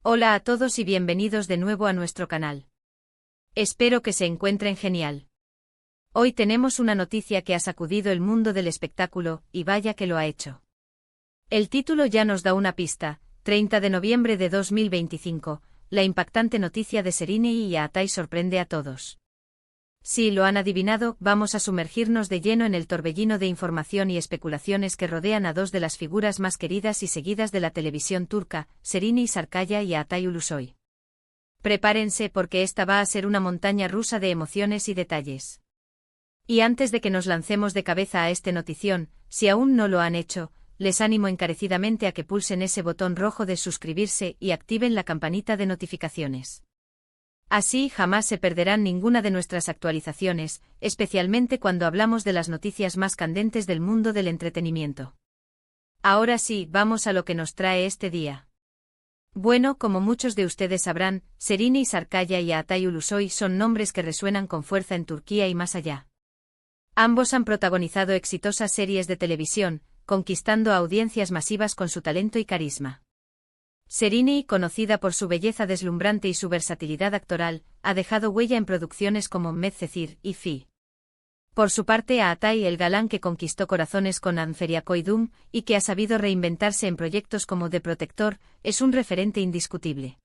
Hola a todos y bienvenidos de nuevo a nuestro canal. Espero que se encuentren genial. Hoy tenemos una noticia que ha sacudido el mundo del espectáculo, y vaya que lo ha hecho. El título ya nos da una pista: 30 de noviembre de 2025, la impactante noticia de Serrini y Aatai sorprende a todos. Si lo han adivinado, vamos a sumergirnos de lleno en el torbellino de información y especulaciones que rodean a dos de las figuras más queridas y seguidas de la televisión turca, Serrini Sarıkaya y Aatai Ulusoy. Prepárense porque esta va a ser una montaña rusa de emociones y detalles. Y antes de que nos lancemos de cabeza a este notición, si aún no lo han hecho, les animo encarecidamente a que pulsen ese botón rojo de suscribirse y activen la campanita de notificaciones. Así jamás se perderán ninguna de nuestras actualizaciones, especialmente cuando hablamos de las noticias más candentes del mundo del entretenimiento. Ahora sí, vamos a lo que nos trae este día. Bueno, como muchos de ustedes sabrán, Serrini Sarıkaya y Aatai Ulusoy son nombres que resuenan con fuerza en Turquía y más allá. Ambos han protagonizado exitosas series de televisión, conquistando a audiencias masivas con su talento y carisma. Serrini, conocida por su belleza deslumbrante y su versatilidad actoral, ha dejado huella en producciones como Medcezir y Fi. Por su parte, Aatai, el galán que conquistó corazones con Anferia Koydum y que ha sabido reinventarse en proyectos como The Protector, es un referente indiscutible.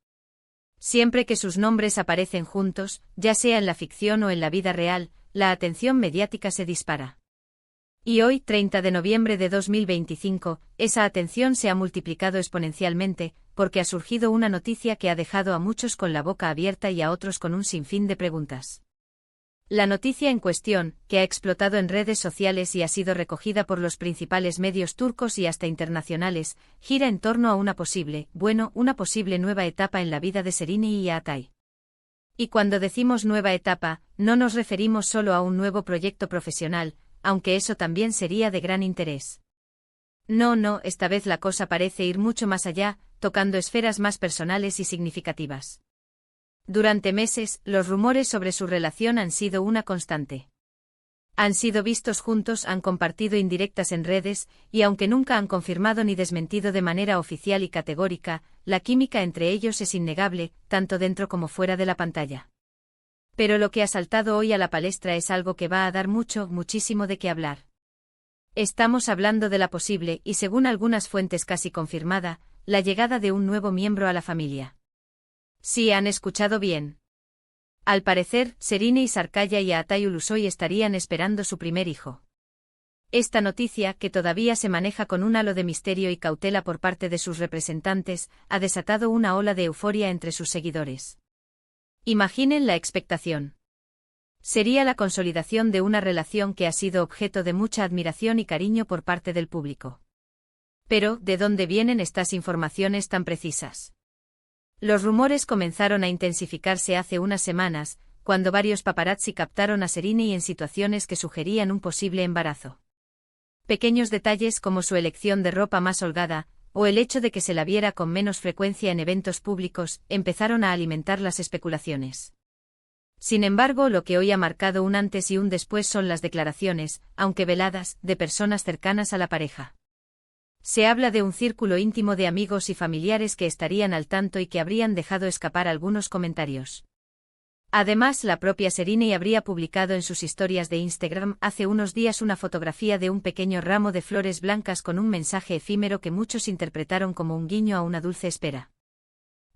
Siempre que sus nombres aparecen juntos, ya sea en la ficción o en la vida real, la atención mediática se dispara. Y hoy, 30 de noviembre de 2025, esa atención se ha multiplicado exponencialmente, porque ha surgido una noticia que ha dejado a muchos con la boca abierta y a otros con un sinfín de preguntas. La noticia en cuestión, que ha explotado en redes sociales y ha sido recogida por los principales medios turcos y hasta internacionales, gira en torno a una posible nueva etapa en la vida de Serrini y Aatai. Y cuando decimos nueva etapa, no nos referimos solo a un nuevo proyecto profesional, aunque eso también sería de gran interés. No, esta vez la cosa parece ir mucho más allá, tocando esferas más personales y significativas. Durante meses, los rumores sobre su relación han sido una constante. Han sido vistos juntos, han compartido indirectas en redes, y aunque nunca han confirmado ni desmentido de manera oficial y categórica, la química entre ellos es innegable, tanto dentro como fuera de la pantalla. Pero lo que ha saltado hoy a la palestra es algo que va a dar muchísimo de qué hablar. Estamos hablando de la posible, y según algunas fuentes casi confirmada, la llegada de un nuevo miembro a la familia. Sí, han escuchado bien. Al parecer, Serrini Sarıkaya y Aatai Ulusoy estarían esperando su primer hijo. Esta noticia, que todavía se maneja con un halo de misterio y cautela por parte de sus representantes, ha desatado una ola de euforia entre sus seguidores. Imaginen la expectación. Sería la consolidación de una relación que ha sido objeto de mucha admiración y cariño por parte del público. Pero, ¿de dónde vienen estas informaciones tan precisas? Los rumores comenzaron a intensificarse hace unas semanas, cuando varios paparazzi captaron a Serrini en situaciones que sugerían un posible embarazo. Pequeños detalles como su elección de ropa más holgada, o el hecho de que se la viera con menos frecuencia en eventos públicos, empezaron a alimentar las especulaciones. Sin embargo, lo que hoy ha marcado un antes y un después son las declaraciones, aunque veladas, de personas cercanas a la pareja. Se habla de un círculo íntimo de amigos y familiares que estarían al tanto y que habrían dejado escapar algunos comentarios. Además, la propia Serrini habría publicado en sus historias de Instagram hace unos días una fotografía de un pequeño ramo de flores blancas con un mensaje efímero que muchos interpretaron como un guiño a una dulce espera.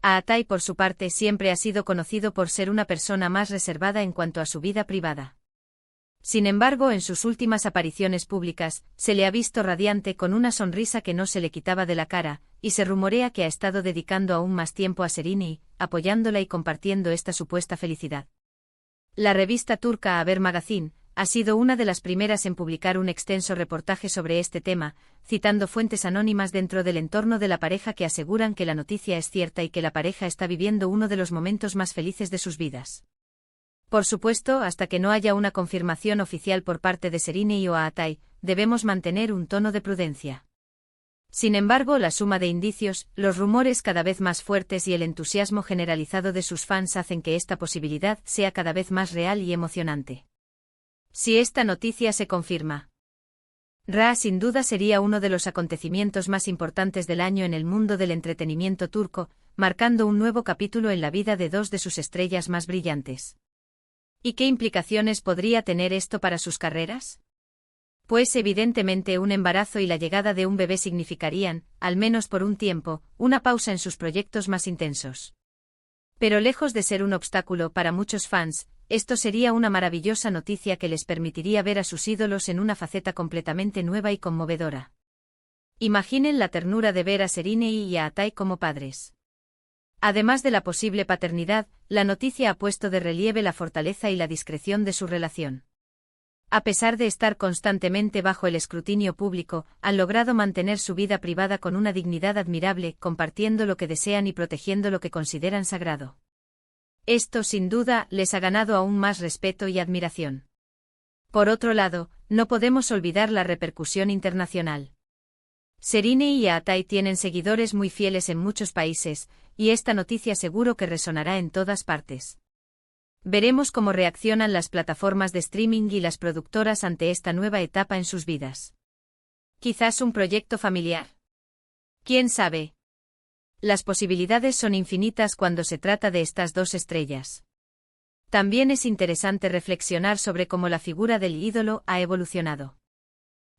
Aatai, por su parte, siempre ha sido conocido por ser una persona más reservada en cuanto a su vida privada. Sin embargo, en sus últimas apariciones públicas, se le ha visto radiante con una sonrisa que no se le quitaba de la cara, y se rumorea que ha estado dedicando aún más tiempo a Serrini, apoyándola y compartiendo esta supuesta felicidad. La revista turca Haber Magazine ha sido una de las primeras en publicar un extenso reportaje sobre este tema, citando fuentes anónimas dentro del entorno de la pareja que aseguran que la noticia es cierta y que la pareja está viviendo uno de los momentos más felices de sus vidas. Por supuesto, hasta que no haya una confirmación oficial por parte de Serrini o Aatai, debemos mantener un tono de prudencia. Sin embargo, la suma de indicios, los rumores cada vez más fuertes y el entusiasmo generalizado de sus fans hacen que esta posibilidad sea cada vez más real y emocionante. Si esta noticia se confirma, sin duda sería uno de los acontecimientos más importantes del año en el mundo del entretenimiento turco, marcando un nuevo capítulo en la vida de dos de sus estrellas más brillantes. ¿Y qué implicaciones podría tener esto para sus carreras? Pues evidentemente un embarazo y la llegada de un bebé significarían, al menos por un tiempo, una pausa en sus proyectos más intensos. Pero lejos de ser un obstáculo para muchos fans, esto sería una maravillosa noticia que les permitiría ver a sus ídolos en una faceta completamente nueva y conmovedora. Imaginen la ternura de ver a Serena y a Atai como padres. Además de la posible paternidad, la noticia ha puesto de relieve la fortaleza y la discreción de su relación. A pesar de estar constantemente bajo el escrutinio público, han logrado mantener su vida privada con una dignidad admirable, compartiendo lo que desean y protegiendo lo que consideran sagrado. Esto, sin duda, les ha ganado aún más respeto y admiración. Por otro lado, no podemos olvidar la repercusión internacional. Serena y Atai tienen seguidores muy fieles en muchos países, y esta noticia seguro que resonará en todas partes. Veremos cómo reaccionan las plataformas de streaming y las productoras ante esta nueva etapa en sus vidas. ¿Quizás un proyecto familiar? ¿Quién sabe? Las posibilidades son infinitas cuando se trata de estas dos estrellas. También es interesante reflexionar sobre cómo la figura del ídolo ha evolucionado.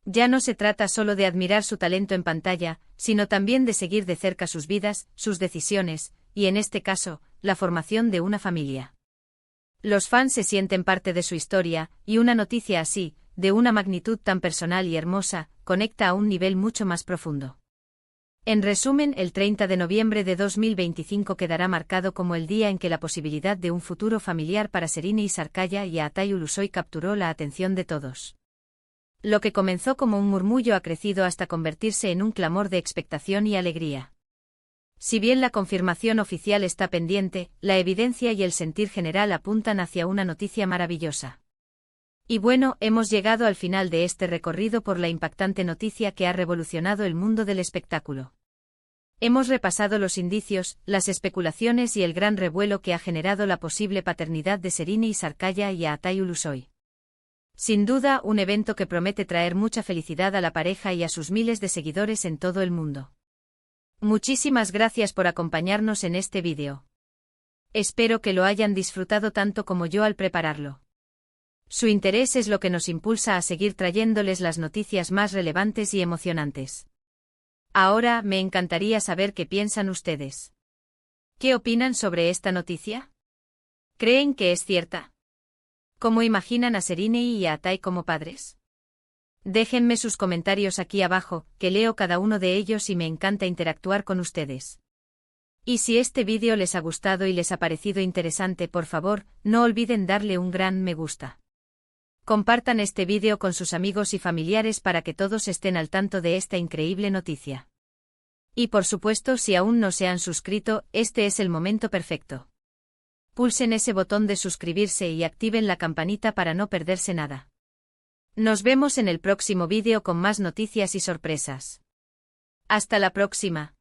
Ya no se trata solo de admirar su talento en pantalla, sino también de seguir de cerca sus vidas, sus decisiones, y en este caso, la formación de una familia. Los fans se sienten parte de su historia, y una noticia así, de una magnitud tan personal y hermosa, conecta a un nivel mucho más profundo. En resumen, el 30 de noviembre de 2025 quedará marcado como el día en que la posibilidad de un futuro familiar para Serena Sarkaya y Atai Ulusoy capturó la atención de todos. Lo que comenzó como un murmullo ha crecido hasta convertirse en un clamor de expectación y alegría. Si bien la confirmación oficial está pendiente, la evidencia y el sentir general apuntan hacia una noticia maravillosa. Y bueno, hemos llegado al final de este recorrido por la impactante noticia que ha revolucionado el mundo del espectáculo. Hemos repasado los indicios, las especulaciones y el gran revuelo que ha generado la posible paternidad de Serena Sarkaya y Atai Ulusoy. Sin duda, un evento que promete traer mucha felicidad a la pareja y a sus miles de seguidores en todo el mundo. Muchísimas gracias por acompañarnos en este vídeo. Espero que lo hayan disfrutado tanto como yo al prepararlo. Su interés es lo que nos impulsa a seguir trayéndoles las noticias más relevantes y emocionantes. Ahora, me encantaría saber qué piensan ustedes. ¿Qué opinan sobre esta noticia? ¿Creen que es cierta? ¿Cómo imaginan a Serena y a Atai como padres? Déjenme sus comentarios aquí abajo, que leo cada uno de ellos y me encanta interactuar con ustedes. Y si este vídeo les ha gustado y les ha parecido interesante, por favor, no olviden darle un gran me gusta. Compartan este vídeo con sus amigos y familiares para que todos estén al tanto de esta increíble noticia. Y por supuesto, si aún no se han suscrito, este es el momento perfecto. Pulsen ese botón de suscribirse y activen la campanita para no perderse nada. Nos vemos en el próximo vídeo con más noticias y sorpresas. Hasta la próxima.